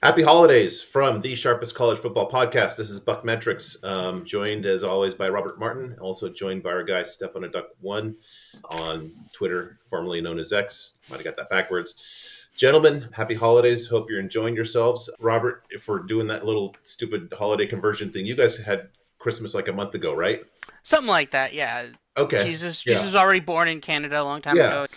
Happy holidays from the Sharpest College Football Podcast. This is BuckMetrics, joined as always by Robert Martin, also joined by our guy Steponaduck1 on Twitter, formerly known as X. Might have got that backwards. Gentlemen, happy holidays. Hope you're enjoying yourselves. Robert, if we're doing that little stupid holiday conversion thing, you guys had Christmas like a month ago, right? Something like that, yeah. Okay. Jesus Yeah. was already born in Canada a long time Yeah. ago.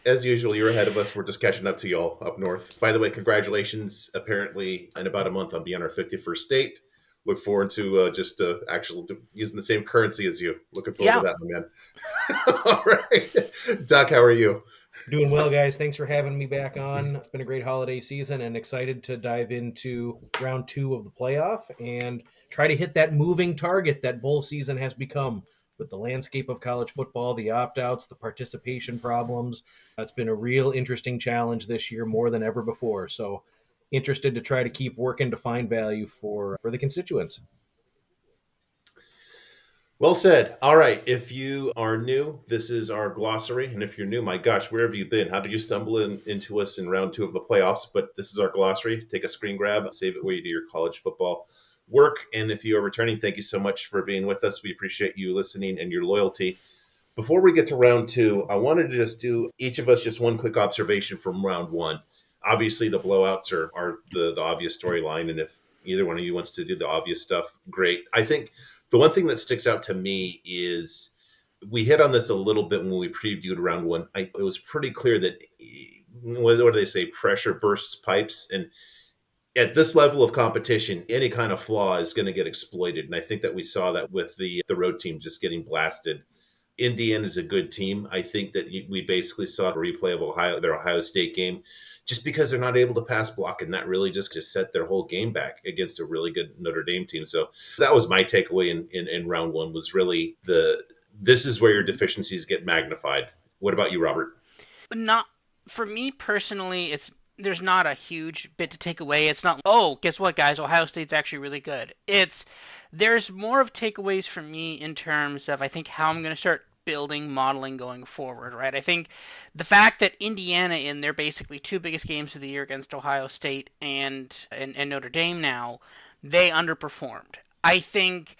As usual, you're ahead of us. We're just catching up to y'all up north. By the way, congratulations. Apparently, in about a month, I'll be on our 51st state. Look forward to just actually using the same currency as you. Looking forward to Yeah. that, my man. All right. Doc, how are you? Doing well, guys. Thanks for having me back on. It's been a great holiday season and excited to dive into round two of the playoff and try to hit that moving target that bowl season has become with the landscape of college football, the opt outs, the participation problems. It's been a real interesting challenge this year more than ever before. So, interested to try to keep working to find value for the constituents. Well said. All right. If you are new, this is our glossary. And if you're new, my gosh, where have you been? How did you stumble into us in round two of the playoffs? But this is our glossary. Take a screen grab, save it where you do your college football work. And if you are returning, thank you so much for being with us. We appreciate you listening and your loyalty. Before we get to round two, I wanted to just do each of us just one quick observation from round one. Obviously, the blowouts are the obvious storyline. And if either one of you wants to do the obvious stuff, great. I think the one thing that sticks out to me is we hit on this a little bit when we previewed round one. It was pretty clear that what do they say? Pressure bursts pipes, and at this level of competition, any kind of flaw is going to get exploited. And I think that we saw that with the road team just getting blasted. Indiana is a good team. I think that we basically saw a replay of their Ohio State game, just because they're not able to pass block, and that really just set their whole game back against a really good Notre Dame team. So that was my takeaway in round one, was really this is where your deficiencies get magnified. What about you, Robert? But not for me personally, it's there's not a huge bit to take away. It's not, oh, guess what, guys? Ohio State's actually really good. There's more of takeaways for me in terms of I think how I'm going to start building modeling going forward, right? I think the fact that Indiana in their basically two biggest games of the year against Ohio State and Notre Dame now, they underperformed. I think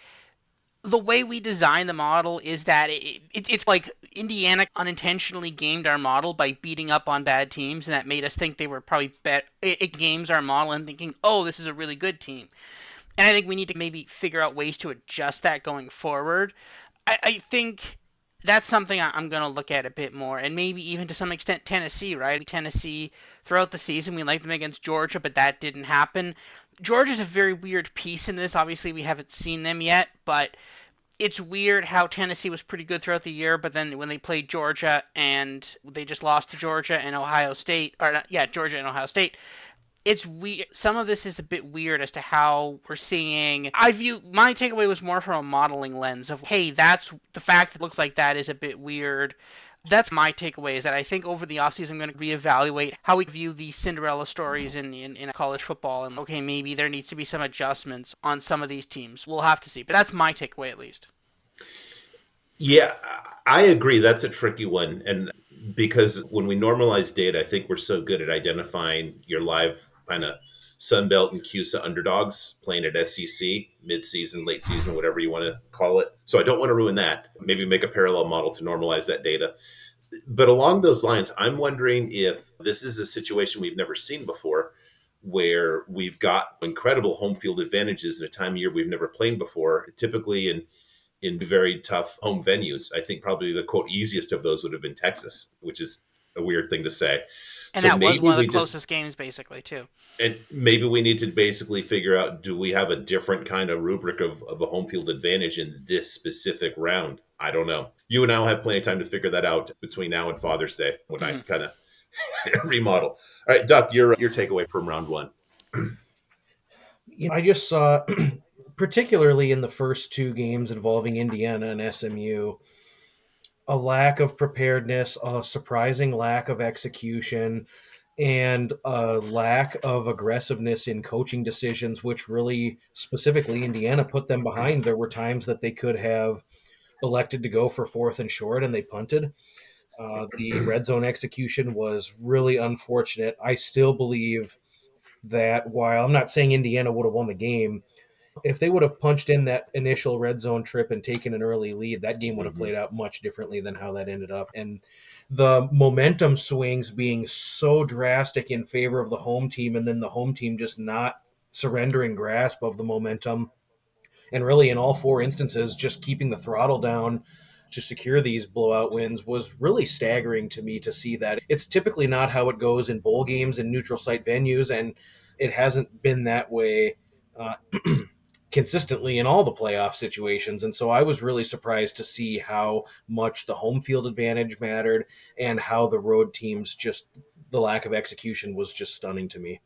the way we design the model is that it's like Indiana unintentionally gamed our model by beating up on bad teams, and that made us think they were probably bet. It games our model and thinking, oh, this is a really good team. And I think we need to maybe figure out ways to adjust that going forward. I think that's something I'm going to look at a bit more, and maybe even to some extent Tennessee, right? Tennessee throughout the season we liked them against Georgia, but that didn't happen. Georgia's a very weird piece in this. Obviously, we haven't seen them yet, but it's weird how Tennessee was pretty good throughout the year, but then when they played Georgia and they just lost to Georgia and Ohio State, or yeah, Georgia and Ohio State, it's weird. Some of this is a bit weird as to how we're seeing. I view my takeaway was more from a modeling lens of, hey, that's the fact that it looks like that is a bit weird. That's my takeaway is that I think over the offseason I'm going to reevaluate how we view these Cinderella stories in college football. And okay, maybe there needs to be some adjustments on some of these teams. We'll have to see. But that's my takeaway at least. Yeah, I agree. That's a tricky one. And because when we normalize data, I think we're so good at identifying your live kind of Sunbelt and CUSA underdogs playing at SEC, mid-season, late season, whatever you want to call it. So I don't want to ruin that. Maybe make a parallel model to normalize that data. But along those lines, I'm wondering if this is a situation we've never seen before, where we've got incredible home field advantages in a time of year we've never played before. Typically in very tough home venues. I think probably the quote easiest of those would have been Texas, which is a weird thing to say. And So that was maybe one of the we just closest games, basically, too. and maybe we need to basically figure out, do we have a different kind of rubric of a home field advantage in this specific round? I don't know. You and I'll have plenty of time to figure that out between now and Father's Day when I Mm-hmm. kind of remodel. All right, Duck, your takeaway from round one. I just saw, particularly in the first two games involving Indiana and SMU, a lack of preparedness, a surprising lack of execution, and a lack of aggressiveness in coaching decisions, which really specifically Indiana put them behind. There were times that they could have elected to go for fourth and short and they punted. The red zone execution was really unfortunate. I still believe that while I'm not saying Indiana would have won the game, if they would have punched in that initial red zone trip and taken an early lead, that game would have played out much differently than how that ended up. And the momentum swings being so drastic in favor of the home team, and then the home team just not surrendering grasp of the momentum, and really in all four instances just keeping the throttle down to secure these blowout wins was really staggering to me to see that. It's typically not how it goes in bowl games and neutral site venues, and it hasn't been that way uh, consistently in all the playoff situations. And so I was really surprised to see how much the home field advantage mattered and how the road teams just the lack of execution was just stunning to me.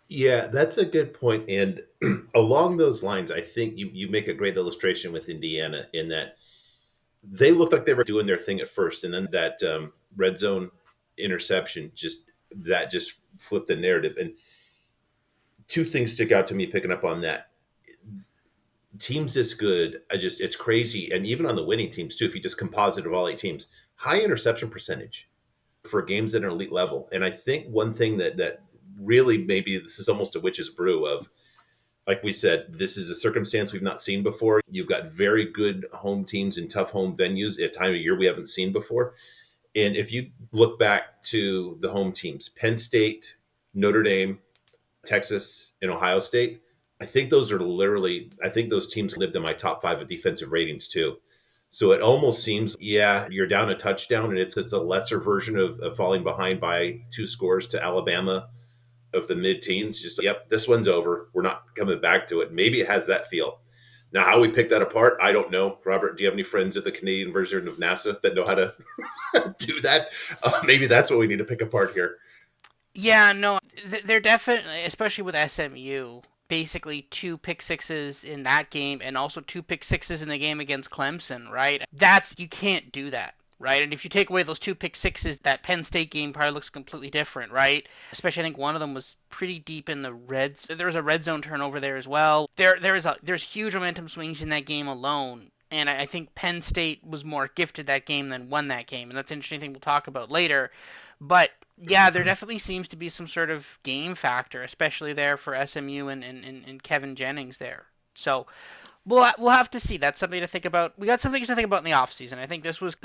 Yeah, that's a good point. And along those lines, I think you make a great illustration with Indiana in that they looked like they were doing their thing at first, and then that red zone interception just flipped the narrative. And two things stick out to me picking up on that. Teams this good, it's crazy. And even on the winning teams too, if you just composite of all 8 teams, high interception percentage for games that are elite level. And I think one thing that really, maybe this is almost a witch's brew of, like we said, this is a circumstance we've not seen before. You've got very good home teams in tough home venues at a time of year we haven't seen before. And if you look back to the home teams, Penn State, Notre Dame, Texas, and Ohio State, I think those teams lived in my top 5 of defensive ratings too. So it almost seems, yeah, you're down a touchdown, and it's a lesser version of falling behind by 2 scores to Alabama of the mid-teens. Just, yep, this one's over. We're not coming back to it. Maybe it has that feel. Now, how we pick that apart, I don't know. Robert, do you have any friends at the Canadian version of NASA that know how to do that? Maybe that's what we need to pick apart here. Yeah, no, they're definitely, especially with SMU, basically 2 pick sixes in that game and also 2 pick sixes in the game against Clemson, right? You can't do that, right? And if you take away those 2 pick sixes, that Penn State game probably looks completely different, right? Especially, I think one of them was pretty deep in the reds. There was a red zone turnover there as well. There's huge momentum swings in that game alone. And I think Penn State was more gifted that game than won that game. And that's an interesting thing we'll talk about later. But yeah, there definitely seems to be some sort of game factor, especially there for SMU and Kevin Jennings there. So we'll have to see. That's something to think about. We got some things to think about in the off season. I think this was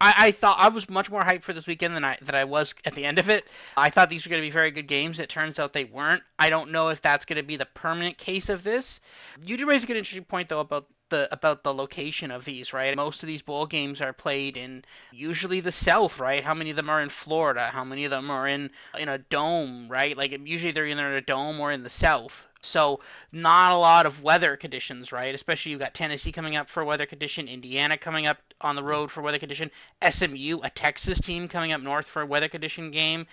I thought I was much more hyped for this weekend than I was at the end of it. I thought these were going to be very good games. It turns out they weren't. I don't know if that's going to be the permanent case of this. You do raise a good interesting point though about the location of these, right? Most of these bowl games are played in usually the South, right? How many of them are in Florida? How many of them are in a dome, right? Like usually they're either in a dome or in the South. So not a lot of weather conditions, right? Especially you've got Tennessee coming up for a weather condition, Indiana coming up on the road for a weather condition, SMU, a Texas team coming up north for a weather condition game.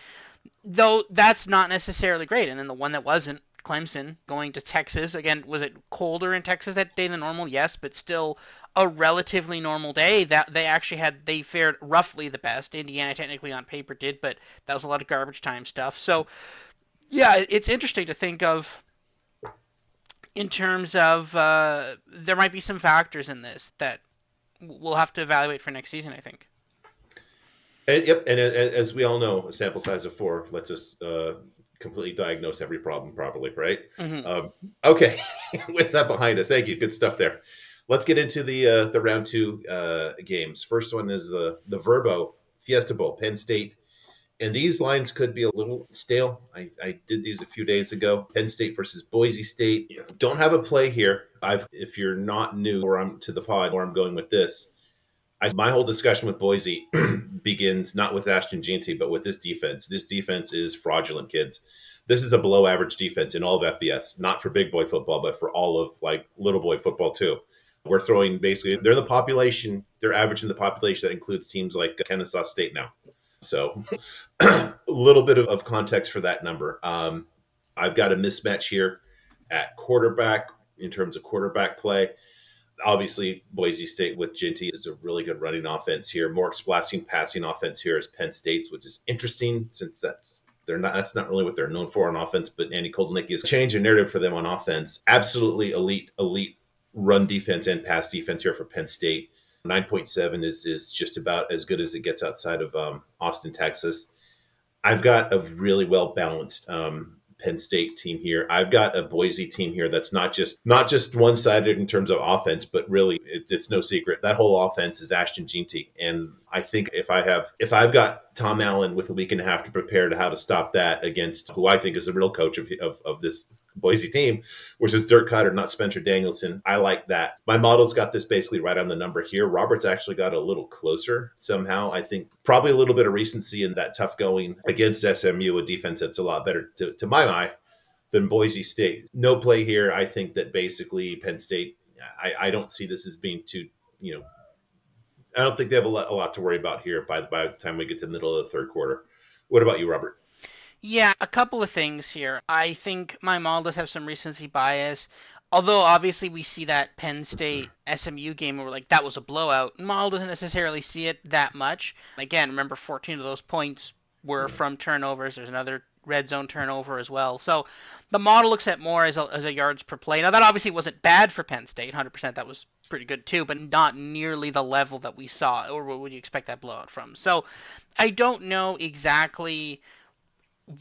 Though that's not necessarily great. And then the one that wasn't, Clemson going to Texas again. Was it colder in Texas that day than normal? Yes, but still a relatively normal day. That they fared roughly the best. Indiana technically on paper did, but that was a lot of garbage time stuff. So yeah, it's interesting to think of in terms of there might be some factors in this that we'll have to evaluate for next season, I think. And yep, and as we all know, a sample size of 4 lets us completely diagnose every problem properly, right? Mm-hmm. Okay, with that behind us, thank you. Good stuff there. Let's get into the round 2 games. First one is the Verbo Fiesta Bowl, Penn State. And these lines could be a little stale. I did these a few days ago. Penn State versus Boise State. Don't have a play here. If you're not new or I'm to the pod where I'm going with this, my whole discussion with Boise begins not with Ashton Jeanty, but with this defense. This defense is fraudulent, kids. This is a below average defense in all of FBS, not for big boy football, but for all of like little boy football too. We're throwing basically, they're the population, they're averaging the population that includes teams like Kennesaw State now. So a little bit of context for that number. I've got a mismatch here at quarterback in terms of quarterback play. Obviously, Boise State with Ginty is a really good running offense here. More explosive passing offense here is Penn State's, which is interesting since that's not really what they're known for on offense. But Andy Koldenicki has changed the narrative for them on offense. Absolutely elite run defense and pass defense here for Penn State. 9.7 is just about as good as it gets outside of Austin, Texas. I've got a really well balanced Penn State team here. I've got a Boise team here that's not just one sided in terms of offense, but really it's no secret that whole offense is Ashton Jeanty. And I think if I've got Tom Allen with a week and a half to prepare to how to stop that against who I think is the real coach of this Boise team, which is Dirk Cutter, not Spencer Danielson. I like that. My model's got this basically right on the number here. Robert's actually got a little closer somehow. I think probably a little bit of recency in that tough going against SMU, a defense that's a lot better to my eye than Boise State. No play here. I think that basically Penn State, I don't see this as being too, I don't think they have a lot to worry about here by the time we get to the middle of the third quarter. What about you, Robert? Yeah, a couple of things here. I think my model does have some recency bias. Although obviously we see that Penn State SMU game where like that was a blowout. Model doesn't necessarily see it that much. Again, remember 14 of those points were from turnovers. There's another red zone turnover as well. So the model looks at more as a yards per play. Now that obviously wasn't bad for Penn State. 100% that was pretty good too, but not nearly the level that we saw or what would you expect that blowout from. So I don't know exactly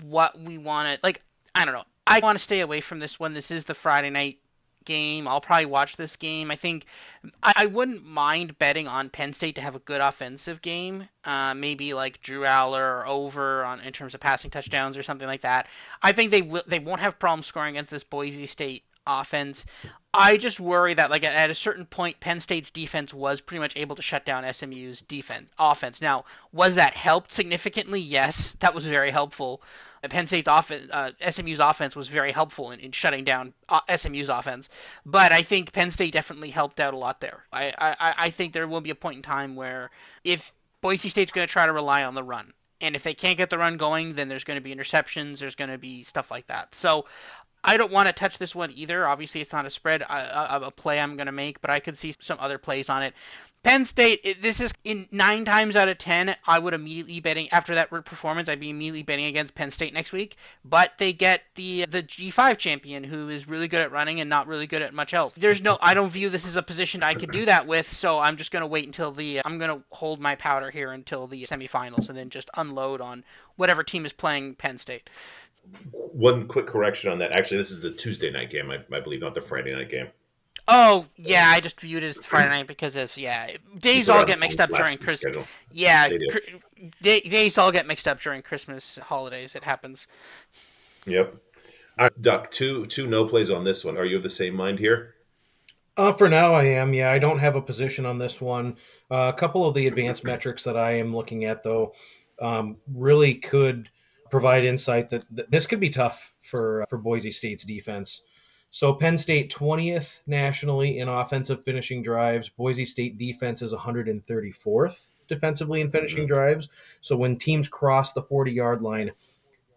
what we want to like. I don't know. I want to stay away from this one. This is the Friday night game. I'll probably watch this game. I think I wouldn't mind betting on Penn State to have a good offensive game. Maybe like Drew Aller or over on in terms of passing touchdowns or something like that. I think they won't have problems scoring against this Boise State offense. I just worry that like at a certain point, Penn State's defense was pretty much able to shut down SMU's defense offense. Now, was that helped significantly? Yes, that was very helpful. Penn State's offense, SMU's offense was very helpful in shutting down SMU's offense. But I think Penn State definitely helped out a lot there. I think there will be a point in time where if Boise State's going to try to rely on the run, and if they can't get the run going, then there's going to be interceptions. There's going to be stuff like that. So I don't want to touch this one either. Obviously, it's not a spread, a play I'm going to make, but I could see some other plays on it. Penn State, this is in 9 times out of 10, I would immediately betting after that performance. I'd be immediately betting against Penn State next week. But they get the G5 champion who is really good at running and not really good at much else. I don't view this as a position I could do that with. So I'm just gonna wait until I'm gonna hold my powder here until the semifinals and then just unload on whatever team is playing Penn State. One quick correction on that. Actually, this is the Tuesday night game, I believe, not the Friday night game. Oh yeah, I just viewed it as Friday night because of You days put all on get mixed up during last week's Christmas. schedule. Yeah, They do. days all get mixed up during Christmas holidays. It happens. Yep. All right, Duck, two no plays on this one. Are you of the same mind here? For now, I am. Yeah, I don't have a position on this one. A couple of the advanced metrics that I am looking at, though, really could provide insight that this could be tough for Boise State's defense. So Penn State 20th nationally in offensive finishing drives. Boise State defense is 134th defensively in finishing Hmm. drives. So when teams cross the 40-yard line,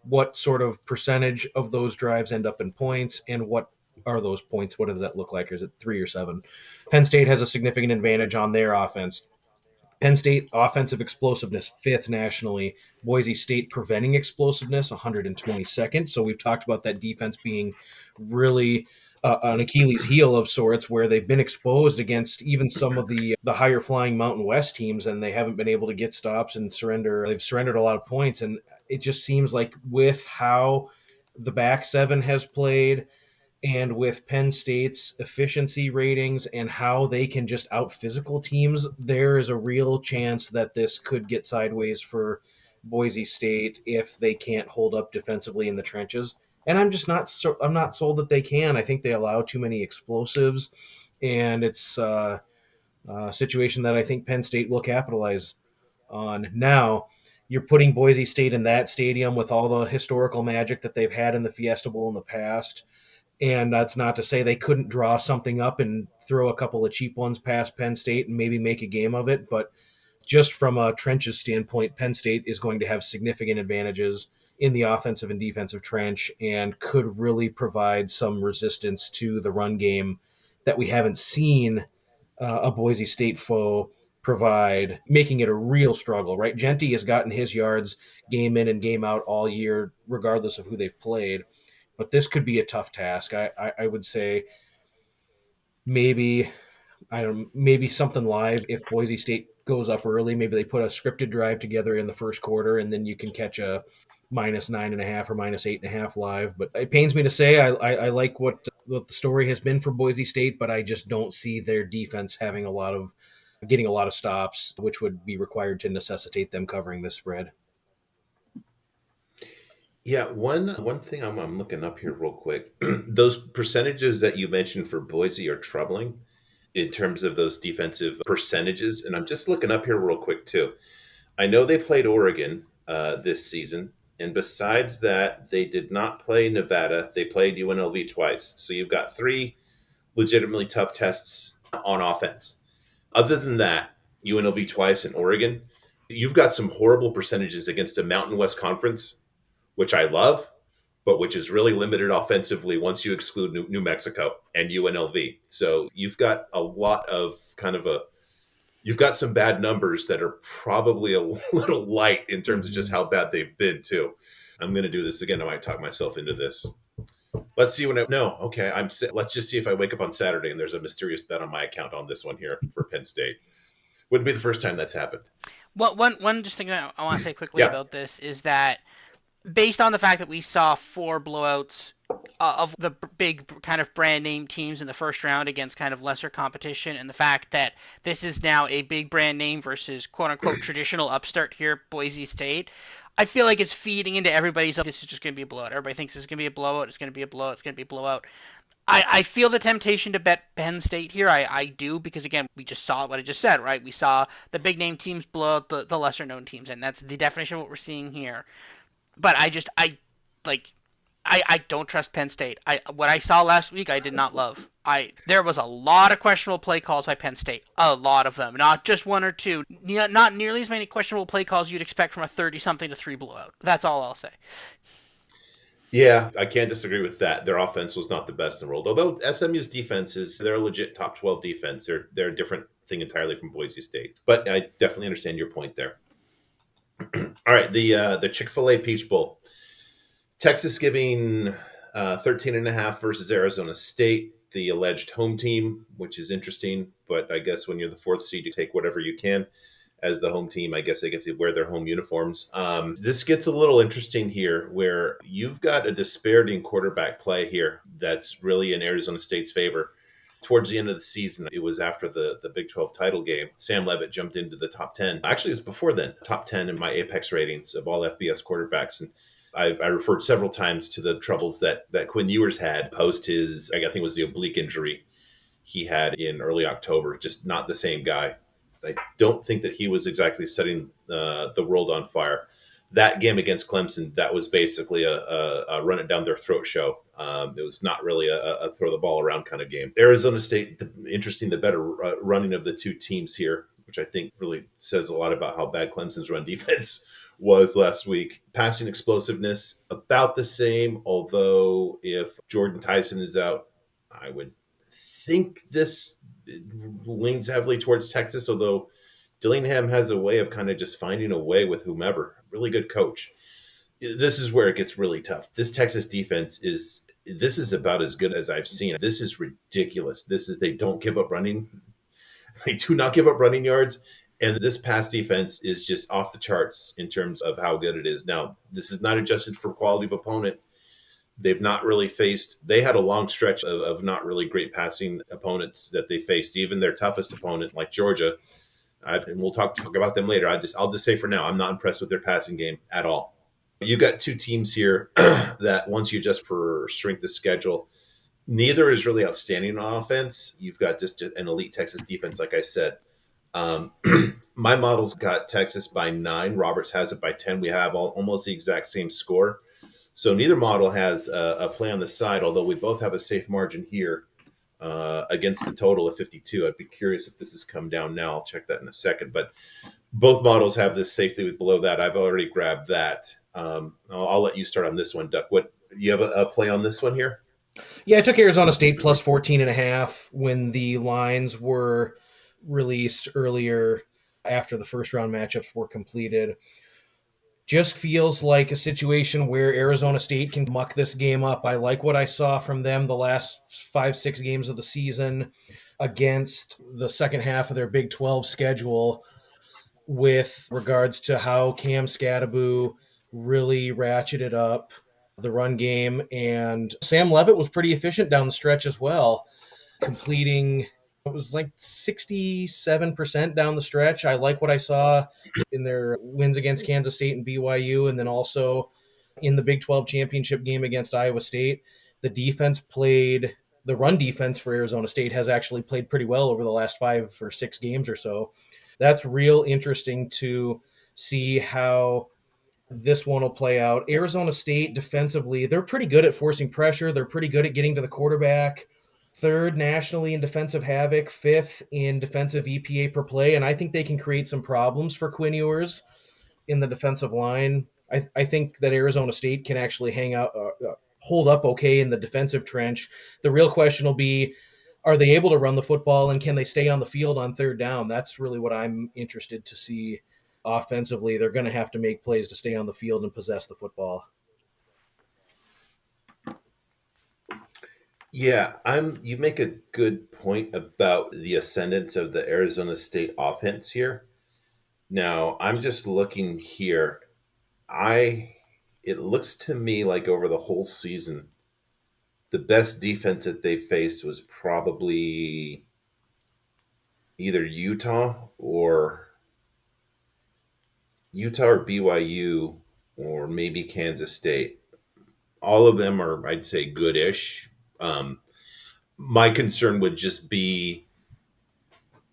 what sort of percentage of those drives end up in points, and what are those points? What does that look like? Is it 3 or 7? Penn State has a significant advantage on their offense. Penn State offensive explosiveness, fifth nationally. Boise State preventing explosiveness, 122nd. So we've talked about that defense being really an Achilles heel of sorts, where they've been exposed against even some of the higher flying Mountain West teams, and they haven't been able to get stops and surrender. They've surrendered a lot of points, and it just seems like with how the back seven has played, and with Penn State's efficiency ratings and how they can just out physical teams, there is a real chance that this could get sideways for Boise State if they can't hold up defensively in the trenches. And I'm not sold that they can. I think they allow too many explosives, and it's a situation that I think Penn State will capitalize on. Now, you're putting Boise State in that stadium with all the historical magic that they've had in the Fiesta Bowl in the past. And that's not to say they couldn't draw something up and throw a couple of cheap ones past Penn State and maybe make a game of it. But just from a trenches standpoint, Penn State is going to have significant advantages in the offensive and defensive trench and could really provide some resistance to the run game that we haven't seen a Boise State foe provide, making it a real struggle, right? Genty has gotten his yards game in and game out all year, regardless of who they've played. But this could be a tough task. I would say maybe I don't maybe something live if Boise State goes up early. Maybe they put a scripted drive together in the first quarter, and then you can catch -9.5 or -8.5 live. But it pains me to say I like what the story has been for Boise State, but I just don't see their defense getting a lot of stops, which would be required to necessitate them covering this spread. Yeah, one thing I'm looking up here real quick. Those percentages that you mentioned for Boise are troubling in terms of those defensive percentages, and I'm just looking up here real quick too. I know they played Oregon this season, and besides that, they did not play Nevada. They played UNLV twice, so you've got three legitimately tough tests on offense. Other than that, UNLV twice and Oregon, you've got some horrible percentages against a Mountain West Conference, which I love, but which is really limited offensively once you exclude New Mexico and UNLV. So you've got a lot of you've got some bad numbers that are probably a little light in terms of just how bad they've been too. I'm going to do this again. I might talk myself into this. Let's see okay. Let's just see if I wake up on Saturday and there's a mysterious bet on my account on this one here for Penn State. Wouldn't be the first time that's happened. Well, one just thing that I want to say quickly Yeah. about this is that based on the fact that we saw 4 blowouts of the big kind of brand name teams in the first round against kind of lesser competition, and the fact that this is now a big brand name versus quote unquote traditional upstart here, Boise State, I feel like it's feeding into everybody's, this is just going to be a blowout. Everybody thinks this is going to be a blowout. It's going to be a blowout. It's going to be a blowout. I feel the temptation to bet Penn State here. I do, because again, we just saw what I just said, right? We saw the big name teams blow out the lesser known teams, and that's the definition of what we're seeing here. But I don't trust Penn State. What I saw last week, I did not love. There was a lot of questionable play calls by Penn State, a lot of them, not just one or two. Not nearly as many questionable play calls you'd expect from a 30-something to 3 blowout. That's all I'll say. Yeah, I can't disagree with that. Their offense was not the best in the world. Although SMU's defense they're a legit top 12 defense. They're a different thing entirely from Boise State. But I definitely understand your point there. All right, the Chick-fil-A Peach Bowl. Texas giving 13.5 versus Arizona State, the alleged home team, which is interesting. But I guess when you're the 4th seed, you take whatever you can. As the home team, I guess they get to wear their home uniforms. This gets a little interesting here, where you've got a disparity in quarterback play here that's really in Arizona State's favor. Towards the end of the season, it was after the Big 12 title game, Sam Levitt jumped into the top 10. Actually, it was before then, top 10 in my Apex ratings of all FBS quarterbacks. And I referred several times to the troubles that Quinn Ewers had post his, I think it was the oblique injury he had in early October. Just not the same guy. I don't think that he was exactly setting the world on fire. That game against Clemson, that was basically a run it down their throat show. It was not really a throw the ball around kind of game. Arizona State, the better running of the two teams here, which I think really says a lot about how bad Clemson's run defense was last week. Passing explosiveness, about the same, although if Jordan Tyson is out, I would think this leans heavily towards Texas, although Dillingham has a way of kind of just finding a way with whomever. Really good coach. This is where it gets really tough. This Texas defense is about as good as I've seen. This is ridiculous. They don't give up running. They do not give up running yards. And this pass defense is just off the charts in terms of how good it is. Now, this is not adjusted for quality of opponent. They've not really they had a long stretch of not really great passing opponents that they faced. Even their toughest opponent, like Georgia, and we'll talk about them later. I'll just say for now, I'm not impressed with their passing game at all. You've got two teams here that once you adjust for strength of schedule, neither is really outstanding on offense. You've got just an elite Texas defense, like I said. My model's got Texas by 9. Roberts has it by 10. We have almost the exact same score. So neither model has a play on the side, although we both have a safe margin here against the total of 52. I'd be curious if this has come down now. I'll check that in a second. But both models have this safely below that. I've already grabbed that. I'll let you start on this one, Duck. What you have a play on this one here? Yeah, I took Arizona State plus 14.5 when the lines were released earlier after the first round matchups were completed. Just feels like a situation where Arizona State can muck this game up. I like what I saw from them the last 5-6 games of the season against the second half of their Big 12 schedule with regards to how Cam Scadaboo really ratcheted up the run game. And Sam Levitt was pretty efficient down the stretch as well, completing, it was like 67% down the stretch. I like what I saw in their wins against Kansas State and BYU, and then also in the Big 12 championship game against Iowa State. The run defense for Arizona State has actually played pretty well over the last 5 or 6 games or so. That's real interesting to see how this one will play out. Arizona State defensively, they're pretty good at forcing pressure. They're pretty good at getting to the quarterback. Third nationally in defensive havoc, fifth in defensive EPA per play, and I think they can create some problems for Quinn Ewers in the defensive line. I think that Arizona State can actually hold up okay in the defensive trench. The real question will be, are they able to run the football, and can they stay on the field on third down? That's really what I'm interested to see offensively. They're going to have to make plays to stay on the field and possess the football. Yeah, you make a good point about the ascendance of the Arizona State offense here. Now, I'm just looking here. It looks to me like over the whole season, the best defense that they faced was probably either Utah or BYU or maybe Kansas State. All of them are, I'd say, good-ish. My concern would just be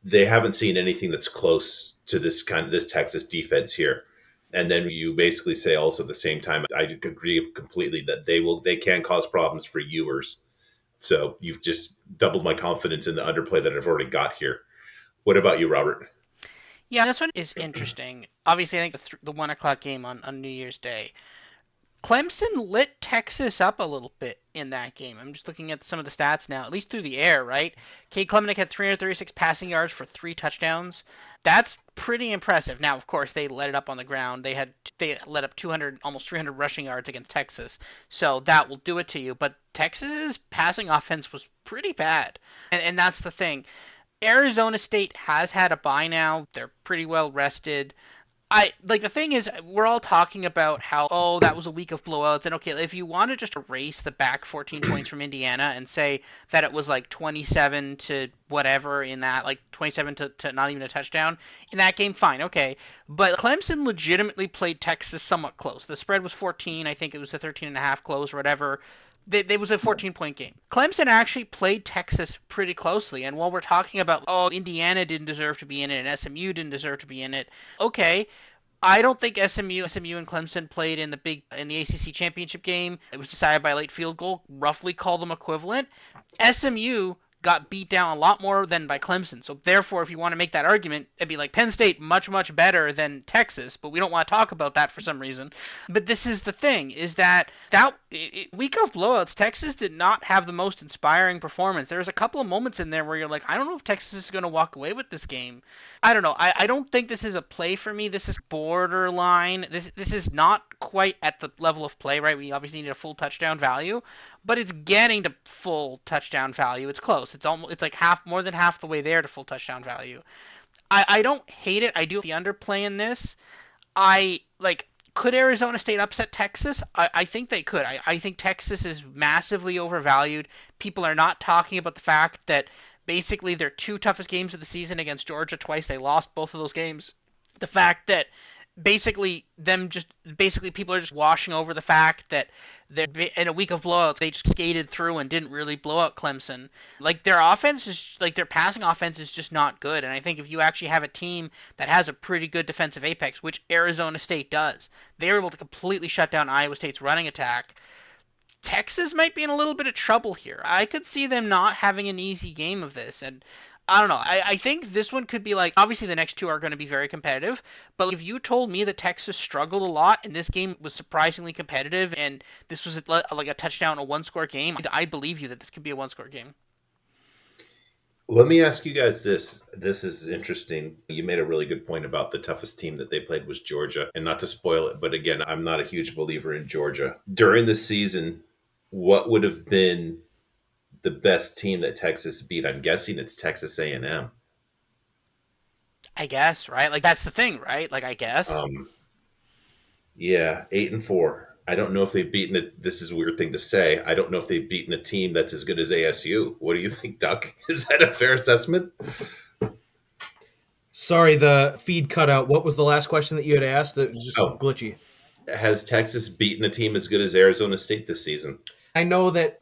they haven't seen anything that's close to this Texas defense here. And then you basically say also at the same time, I agree completely that they can cause problems for Ewers. So you've just doubled my confidence in the underplay that I've already got here. What about you, Robert? Yeah, this one is interesting. Obviously, I think the 1 o'clock game on New Year's Day. Clemson lit Texas up a little bit in that game. I'm just looking at some of the stats now, at least through the air, right? Cade Klubnik had 336 passing yards for 3 touchdowns. That's pretty impressive. Now, of course, they let it up on the ground. They let up 200, almost 300 rushing yards against Texas. So that will do it to you. But Texas's passing offense was pretty bad. And that's the thing. Arizona State has had a bye now. They're pretty well rested. The thing is, we're all talking about how, oh, that was a week of blowouts, and okay, if you want to just erase the back 14 points from Indiana and say that it was like 27 to whatever in that, like 27 to not even a touchdown in that game, fine, okay. But Clemson legitimately played Texas somewhat close. The spread was 14, I think it was a 13.5 close or whatever. It was a 14-point game. Clemson actually played Texas pretty closely, and while we're talking about, oh, Indiana didn't deserve to be in it and SMU didn't deserve to be in it, okay, I don't think SMU and Clemson played in the ACC championship game. It was decided by a late field goal. Roughly call them equivalent. SMU got beat down a lot more than by Clemson. So therefore, if you want to make that argument, it'd be like Penn State much better than Texas. But we don't want to talk about that for some reason. But this is the thing: is that week of blowouts, Texas did not have the most inspiring performance. There was a couple of moments in there where you're like, I don't know if Texas is going to walk away with this game. I don't know. I don't think this is a play for me. This is borderline. This is not quite at the level of play, right? We obviously need a full touchdown value, but it's getting to full touchdown value. It's close. It's like more than half the way there to full touchdown value. I don't hate it. I do the underplay in this. Could Arizona State upset Texas? I think they could. I think Texas is massively overvalued. People are not talking about the fact that basically their 2 toughest games of the season against Georgia twice, they lost both of those games. The fact that basically people are just washing over the fact that they're in a week of blowouts, they just skated through and didn't really blow out Clemson. Their passing offense is just not good. And I think if you actually have a team that has a pretty good defensive apex, which Arizona State does, they're able to completely shut down Iowa State's running attack. Texas might be in a little bit of trouble here. I could see them not having an easy game of this, and I don't know. I think this one could be like, obviously the next two are going to be very competitive, but if you told me that Texas struggled a lot and this game was surprisingly competitive and this was like a touchdown, a one-score game, I believe you that this could be a one-score game. Let me ask you guys this. This is interesting. You made a really good point about the toughest team that they played was Georgia. And not to spoil it, but again, I'm not a huge believer in Georgia. During the season, what would have been the best team that Texas beat? I'm guessing it's Texas A&M. I guess, right? Like, that's the thing, right? Like, I guess. Yeah, 8-4. I don't know if they've beaten it. This is a weird thing to say. I don't know if they've beaten a team that's as good as ASU. What do you think, Duck? Is that a fair assessment? Sorry, the feed cut out. What was the last question that you had asked? It was just Oh, glitchy. has Texas beaten a team as good as Arizona State this season? I know that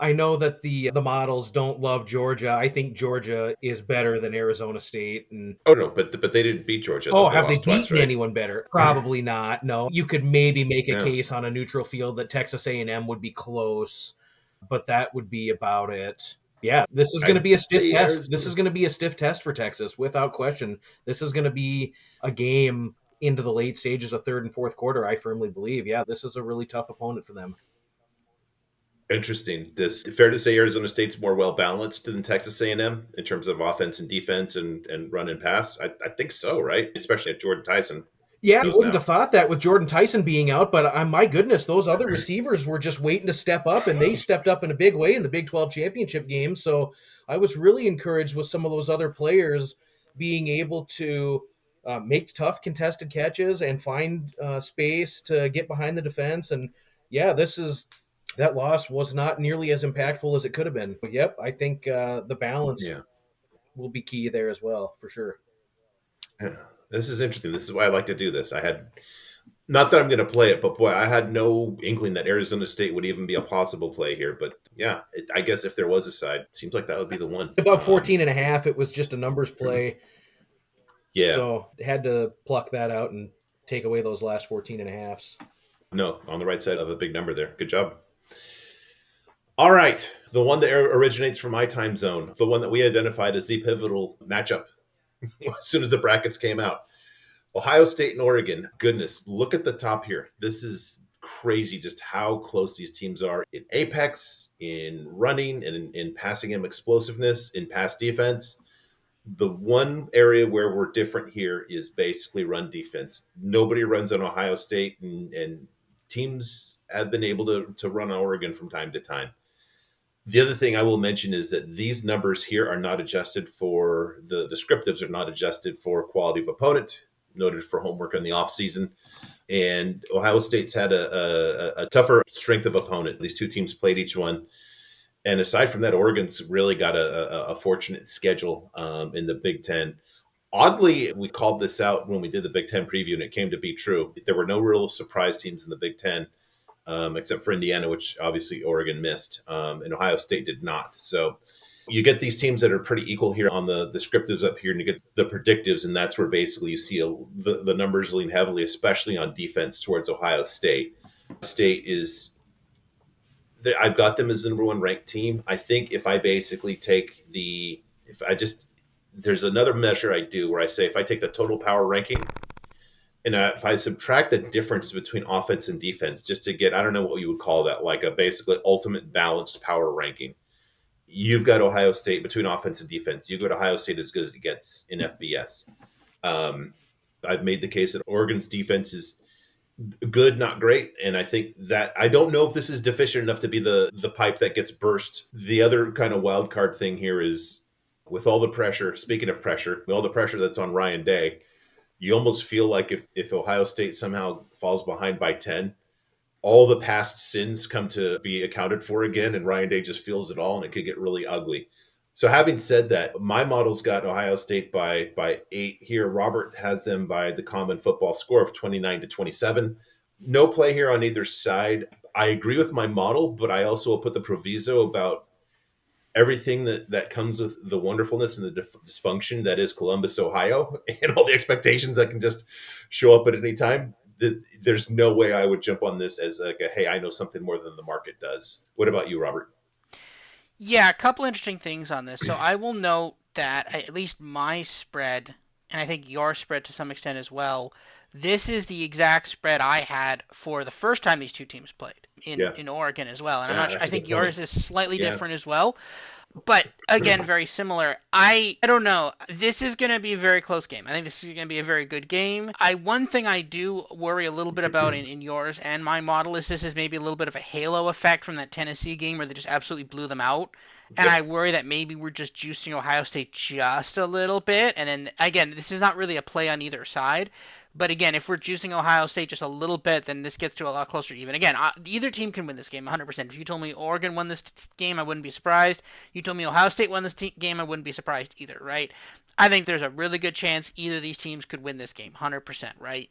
the models don't love Georgia. I think Georgia is better than Arizona State. And Oh no, but they didn't beat Georgia though. oh, They have they lost twice, beaten right? anyone better? Probably not. No, you could maybe make a Yeah. case on a neutral field that Texas A&M would be close, but that would be about it. Yeah, this is going to I'd be a stiff say test. This Arizona. is going to be a stiff test for Texas, without question. This is going to be a game into the late stages of third and fourth quarter, I firmly believe. Yeah, this is a really tough opponent for them. Interesting. This fair to say Arizona State's more well balanced than Texas A&M in terms of offense and defense and run and pass. I think so, right? Especially at Jordan Tyson Yeah, I goes wouldn't now. have thought that with Jordan Tyson being out, but my goodness, those other receivers were just waiting to step up, and they stepped up in a big way in the Big 12 championship game. So I was really encouraged with some of those other players being able to make tough contested catches and find space to get behind the defense. And yeah, that loss was not nearly as impactful as it could have been. But yep, I think the balance Yeah. will be key there as well, for sure. Yeah. This is interesting. This is why I like to do this. I had not that I'm going to play it, but boy, I had no inkling that Arizona State would even be a possible play here. But yeah, I guess if there was a side, it seems like that would be the one. About 14 and a half, it was just a numbers play. Yeah. So had to pluck that out and take away those last 14 and a halves. No, on the right side of a big number there. Good job. All right. The one that originates from my time zone, the one that we identified as the pivotal matchup as soon as the brackets came out. Ohio State and Oregon. Goodness, look at the top here. This is crazy just how close these teams are in apex, in running, and in passing game explosiveness, in pass defense. The one area where we're different here is basically run defense. Nobody runs on Ohio State, and teams have been able to run on Oregon from time to time. The other thing I will mention is that these numbers here are not adjusted for the descriptives are not adjusted for quality of opponent, noted for homework in the offseason. And Ohio State's had a tougher strength of opponent. These two teams played each one. And aside from that, Oregon's really got a fortunate schedule in the Big Ten. Oddly, we called this out when we did the Big Ten preview, and it came to be true. There were no real surprise teams in the Big Ten, except for Indiana, which obviously Oregon missed, and Ohio State did not. So you get these teams that are pretty equal here on the descriptives up here, and you get the predictives, and that's where basically you see the numbers lean heavily, especially on defense towards Ohio State. State is I've got them as the number one ranked team. I think if I basically take if I just there's another measure I do where I say if I take the total power ranking and if I subtract the difference between offense and defense, just to get, I don't know what you would call that, like a basically ultimate balanced power ranking. You've got Ohio State between offense and defense. You got Ohio State as good as it gets in FBS. I've made the case that Oregon's defense is good, not great, and I think that I don't know if this is deficient enough to be the pipe that gets burst. The other kind of wild card thing here is with all the pressure. Speaking of pressure, with all the pressure that's on Ryan Day, you almost feel like if Ohio State somehow falls behind by 10, all the past sins come to be accounted for again, and Ryan Day just feels it all, and it could get really ugly. So having said that, my model's got Ohio State by 8 here. Robert has them by the common football score of 29-27. No play here on either side. I agree with my model, but I also will put the proviso about everything that comes with the wonderfulness and the dysfunction that is Columbus, Ohio, and all the expectations that can just show up at any time. There's no way I would jump on this as like hey, I know something more than the market does. What about you, Robert? Yeah, a couple interesting things on this. So I will note that at least my spread, and I think your spread to some extent as well, this is the exact spread I had for the first time these two teams played Yeah, in Oregon as well. And I'm yeah, not sure, I that's a think good point. yours is slightly Yeah, different as well. But again, very similar. I don't know. This is going to be a very close game. I think this is going to be a very good game. One thing I do worry a little bit about in yours and my model is this is maybe a little bit of a halo effect from that Tennessee game where they just absolutely blew them out. And I yep. worry that maybe we're just juicing Ohio State just a little bit. And then again, this is not really a play on either side. But again, if we're juicing Ohio State just a little bit, then this gets to a lot closer even. Again, either team can win this game 100%. If you told me Oregon won this game, I wouldn't be surprised. You told me Ohio State won this game, I wouldn't be surprised either, right? I think there's a really good chance either of these teams could win this game 100%, right?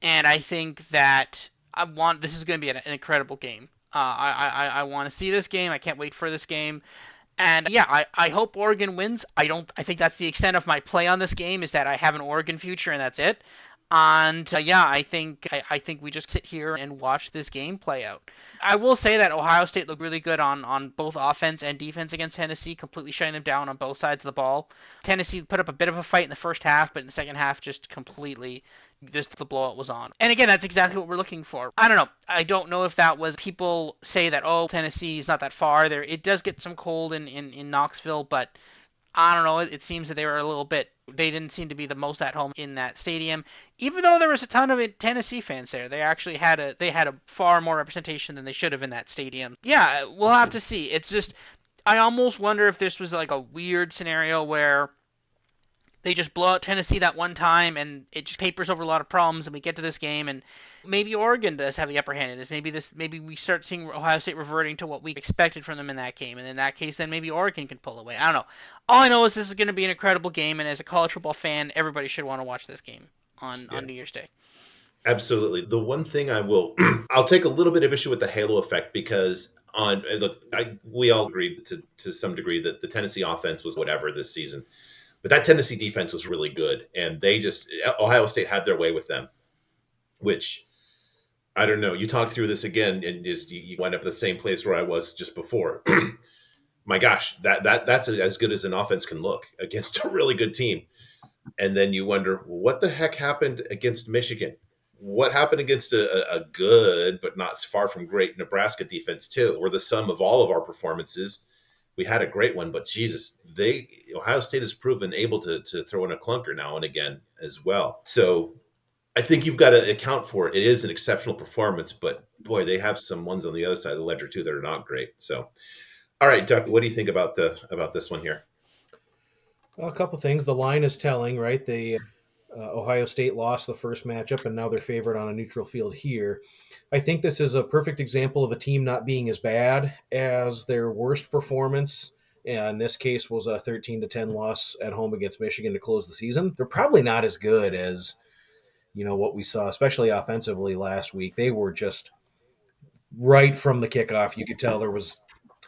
And I think that this is going to be an incredible game. I want to see this game. I can't wait for this game. And yeah, I hope Oregon wins. I think that's the extent of my play on this game is that I have an Oregon future and that's it. And yeah, I think we just sit here and watch this game play out. I will say that Ohio State looked really good on both offense and defense against Tennessee, completely shutting them down on both sides of the ball. Tennessee put up a bit of a fight in the first half, but in the second half, just completely just the blowout was on. And again, that's exactly what we're looking for. I don't know. I don't know if that was people say that, oh, Tennessee is not that far. There, it does get some cold in Knoxville, but I don't know. It seems that they were a little bit. They didn't seem to be the most at home in that stadium, even though there was a ton of Tennessee fans there. They actually had a far more representation than they should have in that stadium. Yeah, we'll have to see. It's just I almost wonder if this was like a weird scenario where they just blow out Tennessee that one time and it just papers over a lot of problems and we get to this game and maybe Oregon does have the upper hand in this. Maybe we start seeing Ohio State reverting to what we expected from them in that game, and in that case then maybe Oregon can pull away. I don't know. All I know is this is going to be an incredible game, and as a college football fan, everybody should want to watch this game on New Year's Day. Absolutely. The one thing I will, I'll take a little bit of issue with the halo effect because we all agreed to some degree that the Tennessee offense was whatever this season. But that Tennessee defense was really good, and Ohio State had their way with them, which I don't know. You talk through this again, and just you wind up at the same place where I was just before. My gosh, that's as good as an offense can look against a really good team. And then you wonder, what the heck happened against Michigan? What happened against a good but not far from great Nebraska defense too? We're the sum of all of our performances. We had a great one, but Jesus, Ohio State has proven able to throw in a clunker now and again as well. So I think you've got to account for it. It is an exceptional performance, but boy, they have some ones on the other side of the ledger too that are not great. So, all right, Duck, what do you think about this one here? Well, a couple things. The line is telling, right? Ohio State lost the first matchup, and now they're favored on a neutral field here. I think this is a perfect example of a team not being as bad as their worst performance. And in this case, was a 13-10 loss at home against Michigan to close the season. They're probably not as good as what we saw, especially offensively last week. They were just right from the kickoff. You could tell there was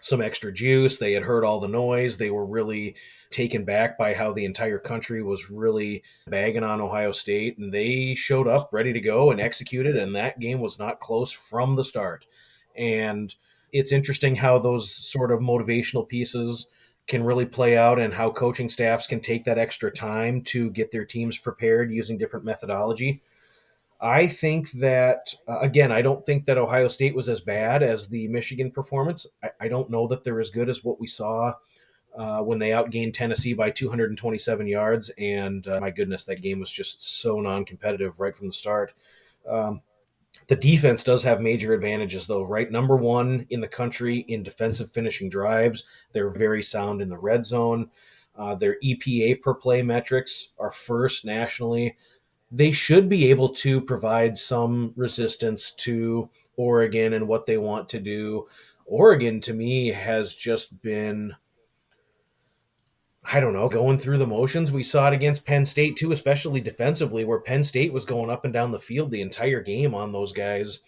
some extra juice. They had heard all the noise. They were really taken back by how the entire country was really bagging on Ohio State, and they showed up ready to go and executed, and that game was not close from the start. And it's interesting how those sort of motivational pieces can really play out and how coaching staffs can take that extra time to get their teams prepared using different methodology. I think that, again, I don't think that Ohio State was as bad as the Michigan performance. I don't know that they're as good as what we saw when they outgained Tennessee by 227 yards. And my goodness, that game was just so non-competitive right from the start. The defense does have major advantages, though, right? Number one in the country in defensive finishing drives. They're very sound in the red zone. Their EPA per play metrics are first nationally. They should be able to provide some resistance to Oregon and what they want to do. Oregon, to me, has just been, I don't know, going through the motions. We saw it against Penn State, too, especially defensively, where Penn State was going up and down the field the entire game on those guys,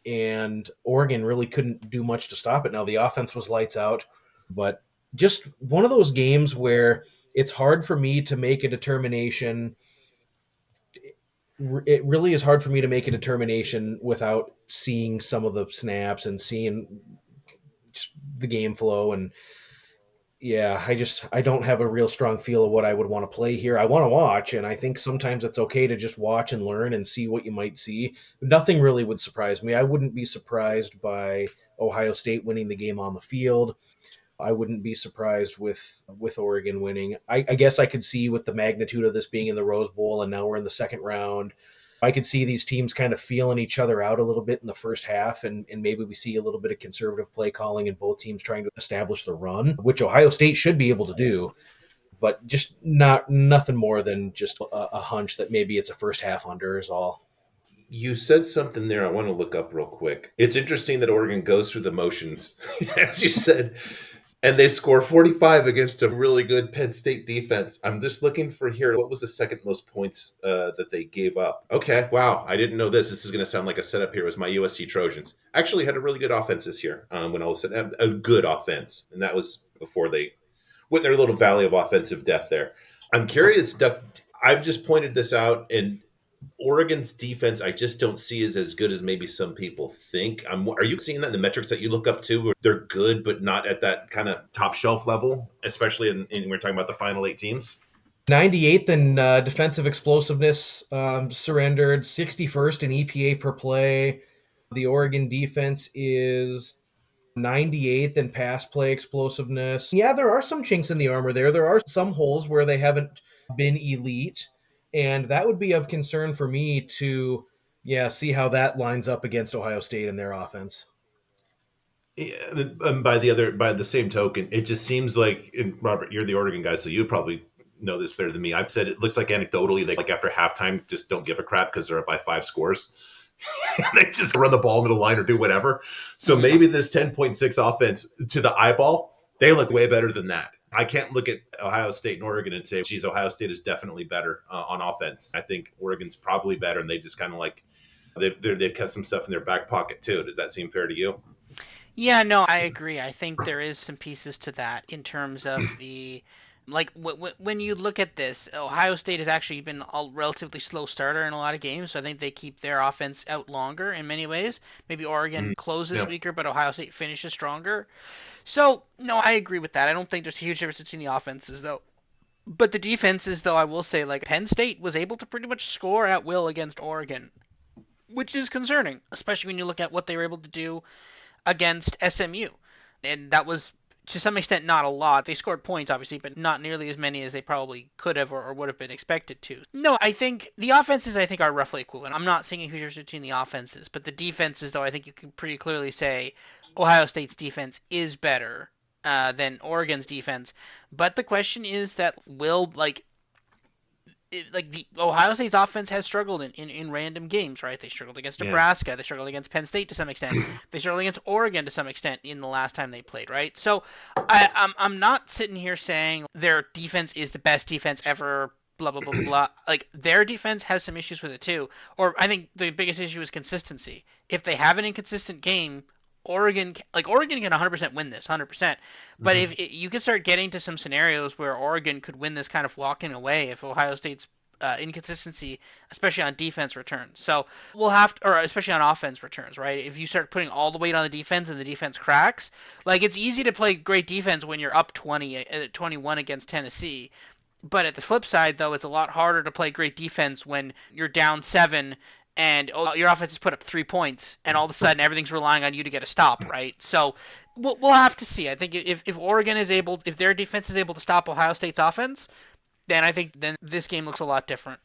and Oregon really couldn't do much to stop it. Now, the offense was lights out, but just one of those games where it's hard for me to make a determination. It really is hard for me to make a determination without seeing some of the snaps and seeing just the game flow. And yeah, I don't have a real strong feel of what I would want to play here. I want to watch, and I think sometimes it's okay to just watch and learn and see what you might see. Nothing really would surprise me. I wouldn't be surprised by Ohio State winning the game on the field. I wouldn't be surprised with Oregon winning. I guess I could see with the magnitude of this being in the Rose Bowl and now we're in the second round. I could see these teams kind of feeling each other out a little bit in the first half, and maybe we see a little bit of conservative play calling and both teams trying to establish the run, which Ohio State should be able to do. but just nothing more than just a hunch that maybe it's a first half under is all. You said something there I want to look up real quick. It's interesting that Oregon goes through the motions, as you said, and they score 45 against a really good Penn State defense. I'm just looking for here. What was the second most points that they gave up? Okay, wow. I didn't know this. This is going to sound like a setup here. It was my USC Trojans. Actually had a really good offense this year when all of a sudden, a good offense. And that was before they went their little valley of offensive death there. I'm curious, Duck. I've just pointed this out, and Oregon's defense, I just don't see as good as maybe some people think. Are you seeing that in the metrics that you look up to? Where they're good, but not at that kind of top shelf level, especially in we're talking about the final 8 teams? 98th in defensive explosiveness, surrendered, 61st in EPA per play. The Oregon defense is 98th in pass play explosiveness. Yeah, there are some chinks in the armor there. There are some holes where they haven't been elite, and that would be of concern for me to, see how that lines up against Ohio State and their offense. Yeah, and by the same token, it just seems like, and Robert, you're the Oregon guy, so you probably know this better than me. I've said it looks like anecdotally they like after halftime just don't give a crap because they're up by 5 scores. They just run the ball into the line or do whatever. So maybe this 10.6 offense to the eyeball, they look way better than that. I can't look at Ohio State and Oregon and say, geez, Ohio State is definitely better on offense. I think Oregon's probably better, and they just kind of like they've kept some stuff in their back pocket too. Does that seem fair to you? Yeah, no, I agree. I think there is some pieces to that in terms of the like when you look at this, Ohio State has actually been a relatively slow starter in a lot of games, so I think they keep their offense out longer in many ways. Maybe Oregon closes Yeah. weaker, but Ohio State finishes stronger. So, no, I agree with that. I don't think there's a huge difference between the offenses though. But the defenses, though, I will say, like Penn State was able to pretty much score at will against Oregon, which is concerning, especially when you look at what they were able to do against SMU. And that was to some extent not a lot. They scored points, obviously, but not nearly as many as they probably could have or would have been expected to. No, I think the offenses, I think, are roughly equivalent. I'm not seeing a huge difference between the offenses, but the defenses, though, I think you can pretty clearly say Ohio State's defense is better than Oregon's defense. But the question is that will, like the Ohio State's offense has struggled in random games, right? They struggled against Yeah. Nebraska, they struggled against Penn State to some extent, they struggled against Oregon to some extent in the last time they played, right? So I'm not sitting here saying their defense is the best defense ever. Blah blah blah blah. Like their defense has some issues with it too. Or I think the biggest issue is consistency. If they have an inconsistent game, Oregon can 100% win this, 100%. But Mhm. if you could start getting to some scenarios where Oregon could win this kind of walking away if Ohio State's inconsistency, especially on defense returns. So we'll have to, or especially on offense returns, right? If you start putting all the weight on the defense and the defense cracks, like it's easy to play great defense when you're up 21 against Tennessee. But at the flip side, though, it's a lot harder to play great defense when you're down 7 and your offense has put up 3 points, and all of a sudden everything's relying on you to get a stop, right? So we'll have to see. I think if Oregon is able, if their defense is able to stop Ohio State's offense, then I think then this game looks a lot different.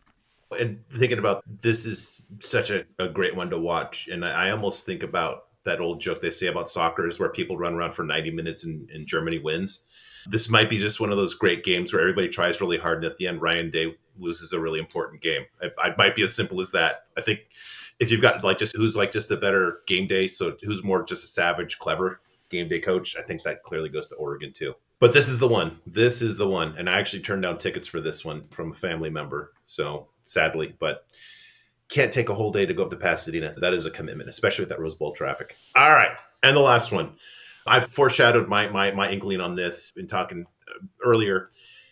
And thinking about this is such a great one to watch. And I almost think about that old joke they say about soccer is where people run around for 90 minutes and Germany wins. This might be just one of those great games where everybody tries really hard and at the end Ryan Day loses a really important game. It might be as simple as that. I think if you've got like just a better game day, so who's more just a savage, clever game day coach, I think that clearly goes to Oregon too. But this is the one. This is the one. And I actually turned down tickets for this one from a family member. So sadly, but can't take a whole day to go up to Pasadena. That is a commitment, especially with that Rose Bowl traffic. All right. And the last one. I've foreshadowed my inkling on this in talking earlier.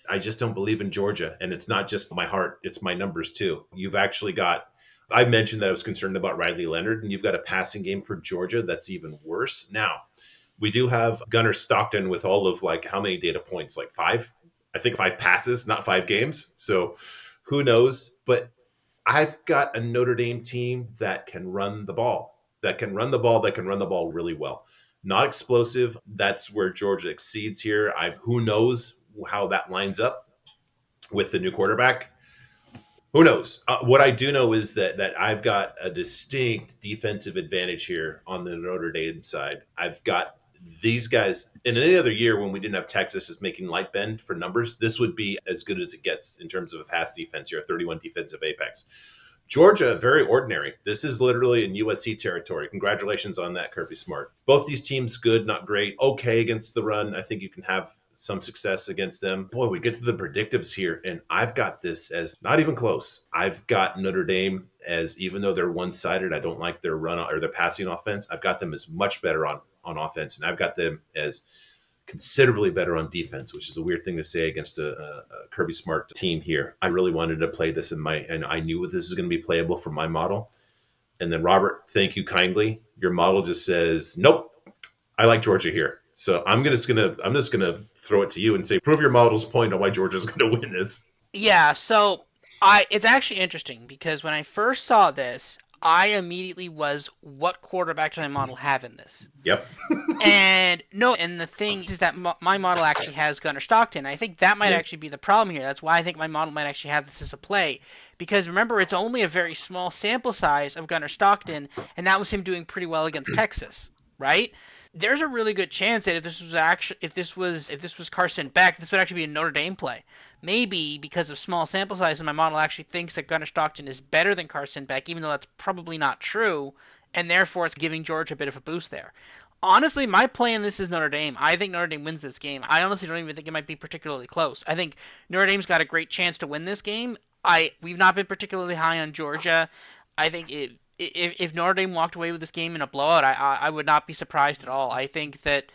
I just don't believe in Georgia. And it's not just my heart, it's my numbers too. You've actually got, I mentioned that I was concerned about Riley Leonard, and you've got a passing game for Georgia that's even worse. Now, we do have Gunnar Stockton with all of like how many data points? Like 5? I think 5 passes, not 5 games. So who knows? But I've got a Notre Dame team that can run the ball, that can run the ball, that can run the ball really well. Not explosive. That's where Georgia exceeds here. Who knows how that lines up with the new quarterback? Who knows? What I do know is that I've got a distinct defensive advantage here on the Notre Dame side. I've got these guys, in any other year when we didn't have Texas as making light bend for numbers, this would be as good as it gets in terms of a pass defense here, 31 defensive apex. Georgia, very ordinary. This is literally in USC territory. Congratulations on that, Kirby Smart. Both these teams, good, not great. Okay against the run. I think you can have some success against them. Boy, we get to the predictives here, and I've got this as not even close. I've got Notre Dame as, even though they're one-sided, I don't like their run or their passing offense. I've got them as much better on offense, and I've got them as considerably better on defense, which is a weird thing to say against a Kirby Smart team here. I really wanted to play this and I knew this is going to be playable for my model. And then Robert, thank you kindly. Your model just says, nope, I like Georgia here. So I'm just gonna throw it to you and say, prove your model's point on why Georgia's going to win this. Yeah, so it's actually interesting because when I first saw this, I immediately was, what quarterback does my model have in this? Yep. And no, and the thing is that my model actually has Gunnar Stockton. I think that might actually be the problem here. That's why I think my model might actually have this as a play. Because remember, it's only a very small sample size of Gunnar Stockton, and that was him doing pretty well against Texas, right? There's a really good chance that if this was Carson Beck, this would actually be a Notre Dame play. Maybe because of small sample size, and my model actually thinks that Gunnar Stockton is better than Carson Beck, even though that's probably not true, and therefore it's giving Georgia a bit of a boost there. Honestly, my play in this is Notre Dame. I think Notre Dame wins this game. I honestly don't even think it might be particularly close. I think Notre Dame's got a great chance to win this game. We've not been particularly high on Georgia. I think if Notre Dame walked away with this game in a blowout, I would not be surprised at all. I think that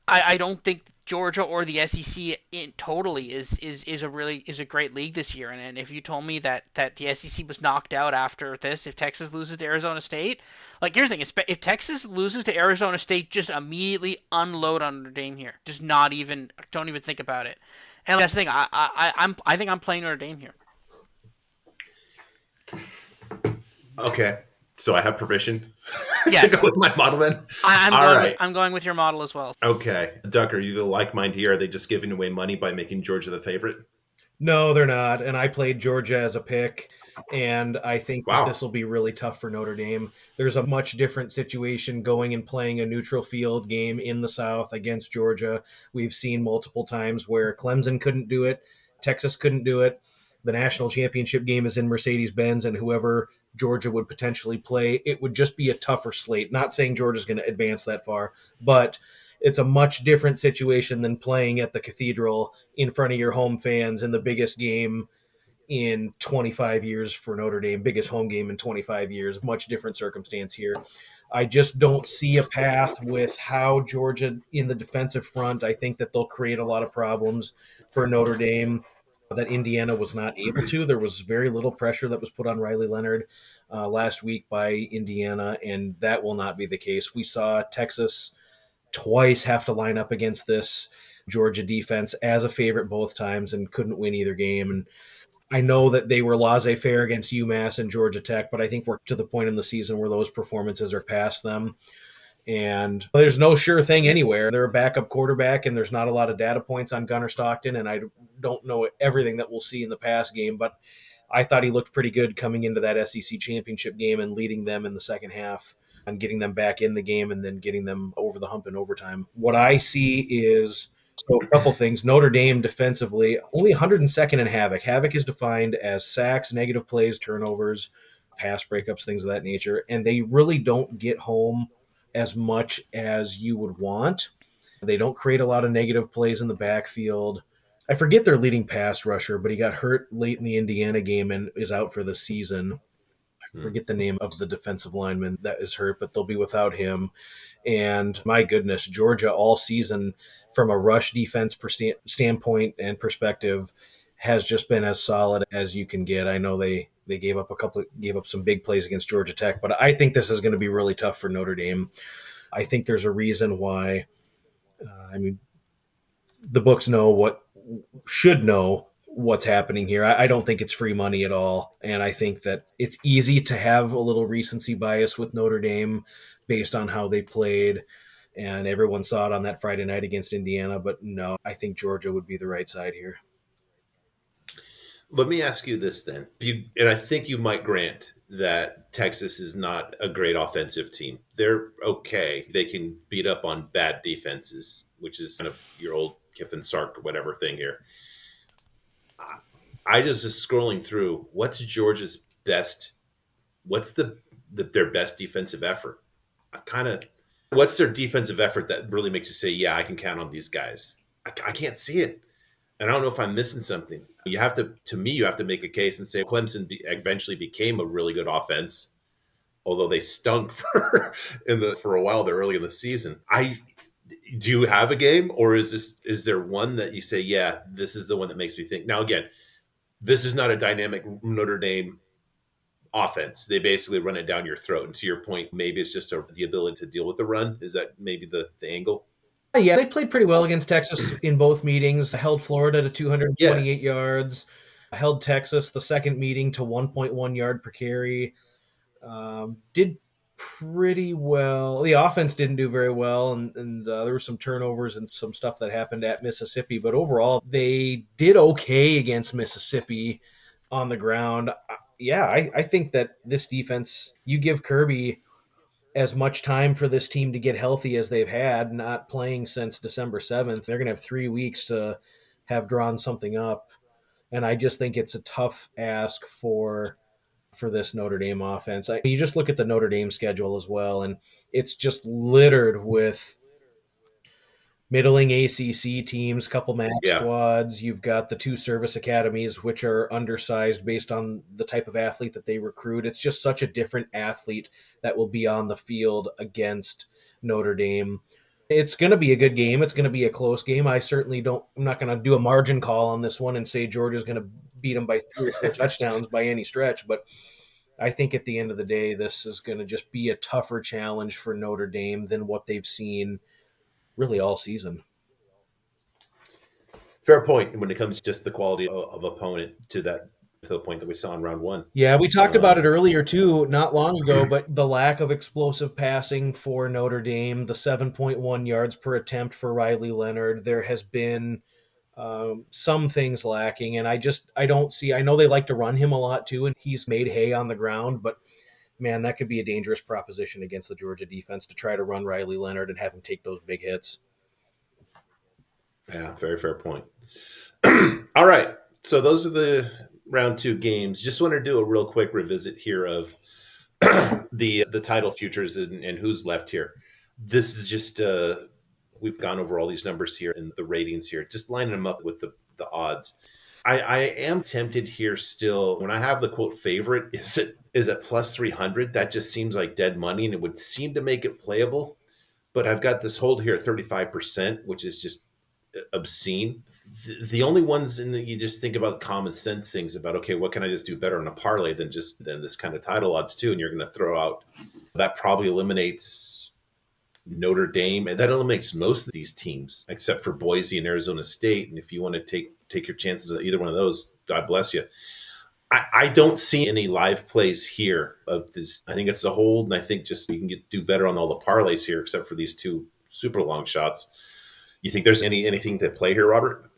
I don't think Georgia or the SEC in totally is a great league this year. And if you told me that the SEC was knocked out after this, if Texas loses to Arizona State, like here's the thing: if Texas loses to Arizona State, just immediately unload on Notre Dame here. Just don't even think about it. And that's the thing. I think I'm playing Notre Dame here. Okay. So I have permission Yes. to go with my model then? I'm going with your model as well. Okay. Duck, are you like mind here? Are they just giving away money by making Georgia the favorite? No, they're not. And I played Georgia as a pick, and I think that Wow. this will be really tough for Notre Dame. There's a much different situation going and playing a neutral field game in the South against Georgia. We've seen multiple times where Clemson couldn't do it, Texas couldn't do it. The national championship game is in Mercedes-Benz, and whoever Georgia would potentially play, it would just be a tougher slate. Not saying Georgia's going to advance that far, but it's a much different situation than playing at the Cathedral in front of your home fans in the biggest game in 25 years for Notre Dame, biggest home game in 25 years. Much different circumstance here. I just don't see a path with how Georgia in the defensive front. I think that they'll create a lot of problems for Notre Dame that Indiana was not able to. There was very little pressure that was put on Riley Leonard last week by Indiana, and that will not be the case. We saw Texas twice have to line up against this Georgia defense as a favorite both times and couldn't win either game. And I know that they were laissez-faire against UMass and Georgia Tech, but I think we're to the point in the season where those performances are past them. And there's no sure thing anywhere. They're a backup quarterback, and there's not a lot of data points on Gunnar Stockton, and I don't know everything that we'll see in the pass game, but I thought he looked pretty good coming into that SEC championship game and leading them in the second half and getting them back in the game and then getting them over the hump in overtime. What I see is a couple things. Notre Dame defensively, only 102nd in Havoc. Havoc is defined as sacks, negative plays, turnovers, pass breakups, things of that nature, and they really don't get home as much as you would want. They don't create a lot of negative plays in the backfield. I forget their leading pass rusher, but he got hurt late in the Indiana game and is out for the season. I forget the name of the defensive lineman that is hurt, but they'll be without him. And my goodness, Georgia all season, from a rush defense standpoint and perspective, has just been as solid as you can get. I know they gave up some big plays against Georgia Tech, but I think this is going to be really tough for Notre Dame. I think there's a reason why. The books should know what's happening here. I don't think it's free money at all. And I think that it's easy to have a little recency bias with Notre Dame based on how they played. And everyone saw it on that Friday night against Indiana. But no, I think Georgia would be the right side here. Let me ask you this then. And I think you might grant that Texas is not a great offensive team. They're okay. They can beat up on bad defenses, which is kind of your old Kiffin Sark or whatever thing here. I just scrolling through. What's Georgia's best? What's their best defensive effort? I kind of. What's their defensive effort that really makes you say, "Yeah, I can count on these guys"? I can't see it. And I don't know if I'm missing something. To me, you have to make a case and say Clemson eventually became a really good offense, although they stunk for a while there early in the season. Do you have a game, or is there one that you say, yeah, this is the one that makes me think? Now, again, this is not a dynamic Notre Dame offense. They basically run it down your throat. And to your point, maybe it's just the ability to deal with the run. Is that maybe the angle? Yeah, they played pretty well against Texas in both meetings. Held Florida to Yeah, 228 yards. Held Texas the second meeting to 1.1 yard per carry. Did pretty well. The offense didn't do very well, and there were some turnovers and some stuff that happened at Mississippi. But overall, they did okay against Mississippi on the ground. Yeah, I think that this defense, you give Kirby as much time for this team to get healthy as they've had, not playing since December 7th. They're going to have 3 weeks to have drawn something up. And I just think it's a tough ask for this Notre Dame offense. You just look at the Notre Dame schedule as well, and it's just littered with middling ACC teams, couple MAC yeah. squads. You've got the two service academies, which are undersized based on the type of athlete that they recruit. It's just such a different athlete that will be on the field against Notre Dame. It's going to be a good game. It's going to be a close game. I'm not going to do a margin call on this one and say Georgia's going to beat them by 3 or 4 touchdowns by any stretch, but I think at the end of the day, this is going to just be a tougher challenge for Notre Dame than what they've seen really all season. Fair point when it comes to just the quality of opponent to the point that we saw in round one. Yeah, we talked about it earlier too, not long ago, but the lack of explosive passing for Notre Dame, the 7.1 yards per attempt for Riley Leonard, there has been some things lacking, and I don't see. I know they like to run him a lot too, and he's made hay on the ground, but man, that could be a dangerous proposition against the Georgia defense to try to run Riley Leonard and have him take those big hits. Yeah, very fair point. All right. So those are the round two games. Just want to do a real quick revisit here of the title futures and who's left here. This is just we've gone over all these numbers here and the ratings here, just lining them up with the odds. I am tempted here still. When I have the quote favorite, is it plus 300? That just seems like dead money, and it would seem to make it playable. But I've got this hold here at 35%, which is just obscene. The only ones in that you just think about common sense things about, okay, what can I just do better on a parlay than this kind of title odds too? And you're going to throw out that probably eliminates Notre Dame, and that eliminates most of these teams except for Boise and Arizona State. And if you want to take your chances at either one of those, God bless you. I don't see any live plays here of this. I think it's a hold, and I think just you can do better on all the parlays here, except for these two super long shots. You think there's anything to play here, Robert?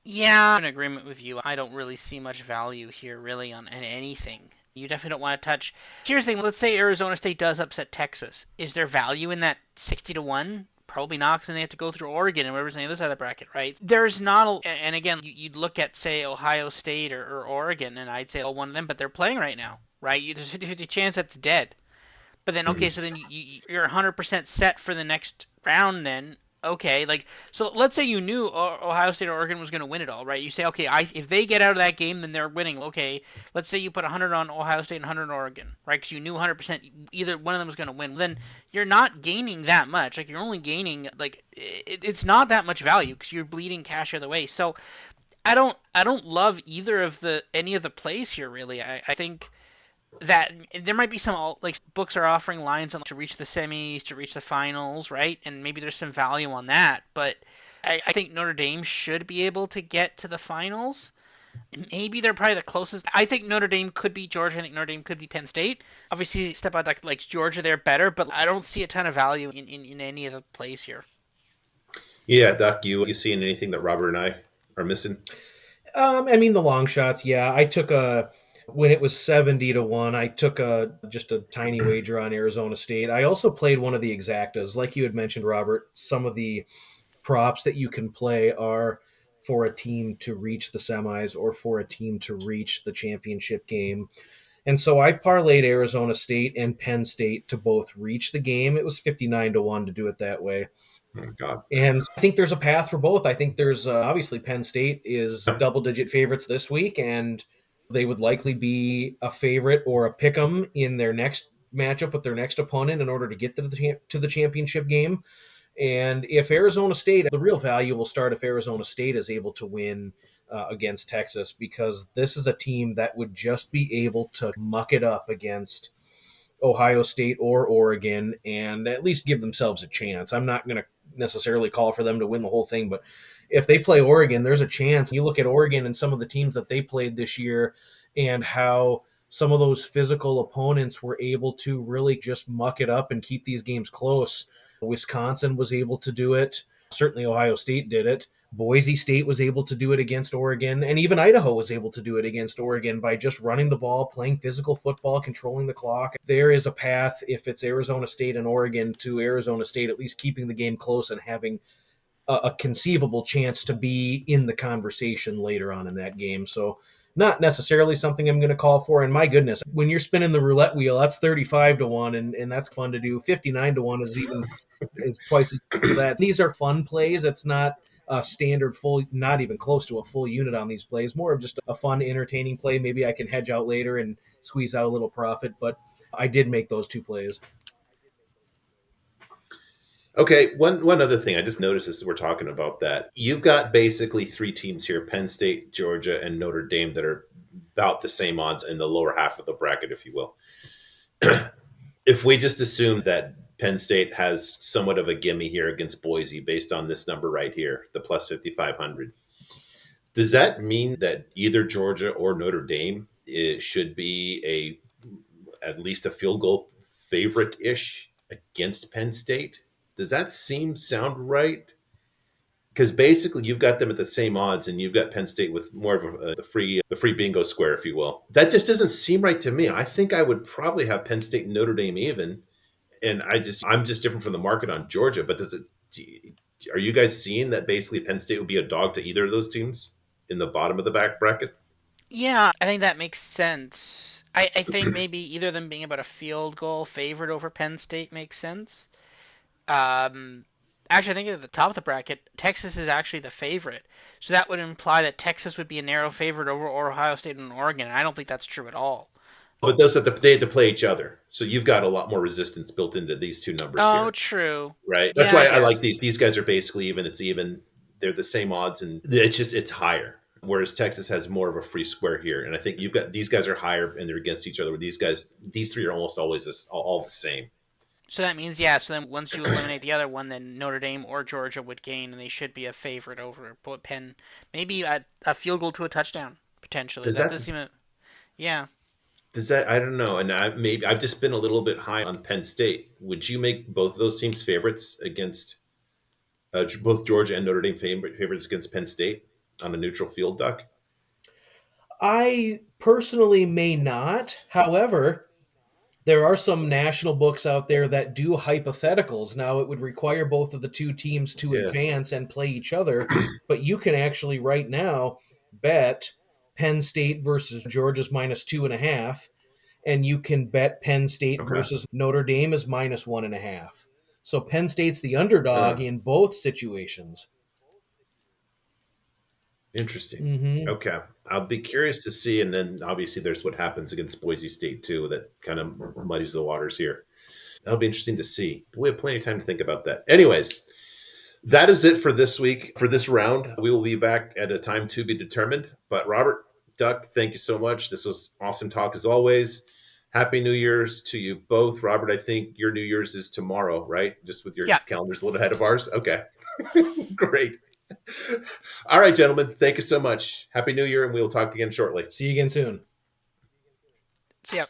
Yeah, I'm in agreement with you. I don't really see much value here, really, on anything. You definitely don't want to touch. Here's the thing. Let's say Arizona State does upset Texas. Is there value in that 60-1? Probably not, because then they have to go through Oregon and whatever's on the other side of the bracket, right? There's not and again, you'd look at, say, Ohio State or Oregon, and I'd say, oh, one of them, but they're playing right now, right? There's a 50-50 chance that's dead. But then, okay, so then you're 100% set for the next round then. Okay, so let's say you knew Ohio State or Oregon was going to win it all, right? You say, okay, if they get out of that game, then they're winning. Okay, let's say you put 100 on Ohio State and 100 on Oregon, right? Because you knew 100% either one of them was going to win. Then you're not gaining that much. You're only gaining, it's not that much value because you're bleeding cash the other way. So I don't love either of any of the plays here, really. I think that there might be some books are offering lines on to reach the semis, to reach the finals, right? And maybe there's some value on that, but I think Notre Dame should be able to get to the finals. Maybe they're probably the closest. I think Notre Dame could beat Georgia. I think Notre Dame could beat Penn State. Obviously, Steponaduck likes Georgia there better, but I don't see a ton of value in any of the plays here. Yeah, Doc, you seeing anything that Robert and I are missing? I mean, the long shots, yeah. I took a when it was 70-1. I took a just a tiny wager on Arizona State. I also played one of the exactas, like you had mentioned, Robert. Some of the props that you can play are for a team to reach the semis or for a team to reach the championship game. And so I parlayed Arizona State and Penn State to both reach the game. It was 59-1 to do it that way. Oh, God. And I think there's a path for both. I think there's obviously Penn State is Yep. double digit favorites this week, and they would likely be a favorite or a pick 'em in their next matchup with their next opponent in order to get to the championship game. And if Arizona State, the real value will start if Arizona State is able to win against Texas, because this is a team that would just be able to muck it up against Ohio State or Oregon and at least give themselves a chance. I'm not going to necessarily call for them to win the whole thing, but if they play Oregon, there's a chance. You look at Oregon and some of the teams that they played this year and how some of those physical opponents were able to really just muck it up and keep these games close. Wisconsin was able to do it. Certainly Ohio State did it. Boise State was able to do it against Oregon, and even Idaho was able to do it against Oregon by just running the ball, playing physical football, controlling the clock. There is a path, if it's Arizona State and Oregon, to Arizona State at least keeping the game close and having a conceivable chance to be in the conversation later on in that game. So, not necessarily something I'm going to call for. And my goodness, when you're spinning the roulette wheel, that's 35-1, and that's fun to do. 59-1 is twice as good as that. These are fun plays. It's not a standard full, not even close to a full unit on these plays. More of just a fun, entertaining play. Maybe I can hedge out later and squeeze out a little profit. But I did make those two plays. Okay, one other thing I just noticed as we're talking about that. You've got basically three teams here, Penn State, Georgia, and Notre Dame, that are about the same odds in the lower half of the bracket, if you will. If we just assume that Penn State has somewhat of a gimme here against Boise based on this number right here, the plus 5,500, does that mean that either Georgia or Notre Dame should be at least a field goal favorite-ish against Penn State? Does that sound right? Because basically you've got them at the same odds, and you've got Penn State with more of the free bingo square, if you will. That just doesn't seem right to me. I think I would probably have Penn State and Notre Dame even, and I'm just different from the market on Georgia. But are you guys seeing that basically Penn State would be a dog to either of those teams in the bottom of the back bracket? Yeah, I think that makes sense. I think maybe either of them being about a field goal favorite over Penn State makes sense. Um, Actually, I think at the top of the bracket, Texas is actually the favorite. So that would imply that Texas would be a narrow favorite over Ohio State and Oregon, and I don't think that's true at all. But they have to play each other, so you've got a lot more resistance built into these two numbers Oh, here, true. right? That's Yeah, I why I like guess. these. These guys are basically even. It's even. They're the same odds, and it's higher. Whereas Texas has more of a free square here, and I think you've got these guys are higher and they're against each other. With these three are almost always all the same. So that means, yeah, so then once you eliminate the other one, then Notre Dame or Georgia would gain, and they should be a favorite over Penn. Maybe a field goal to a touchdown, potentially. Does That that does seem yeah. I don't know, and I've just been a little bit high on Penn State. Would you make both of those teams favorites against both Georgia and Notre Dame favorites against Penn State on a neutral field, Duck? I personally may not. However, there are some national books out there that do hypotheticals. Now, it would require both of the two teams to Yeah. advance and play each other, but you can actually right now bet Penn State versus Georgia's -2.5, and you can bet Penn State Okay. versus Notre Dame is -1.5. So Penn State's the underdog Uh, in both situations. Interesting. Mm-hmm. Okay. I'll be curious to see. And then obviously there's what happens against Boise State too, that kind of muddies the waters here. That'll be interesting to see. We have plenty of time to think about that. Anyways, that is it for this week, for this round. We will be back at a time to be determined. But Robert, Duck, thank you so much. This was awesome talk as always. Happy New Year's to you both. Robert, I think your New Year's is tomorrow, right? Just with your Yeah. calendars a little ahead of ours. Okay. Great. All right, gentlemen. Thank you so much. Happy New Year, and we'll talk again shortly. See you again soon. So yeah.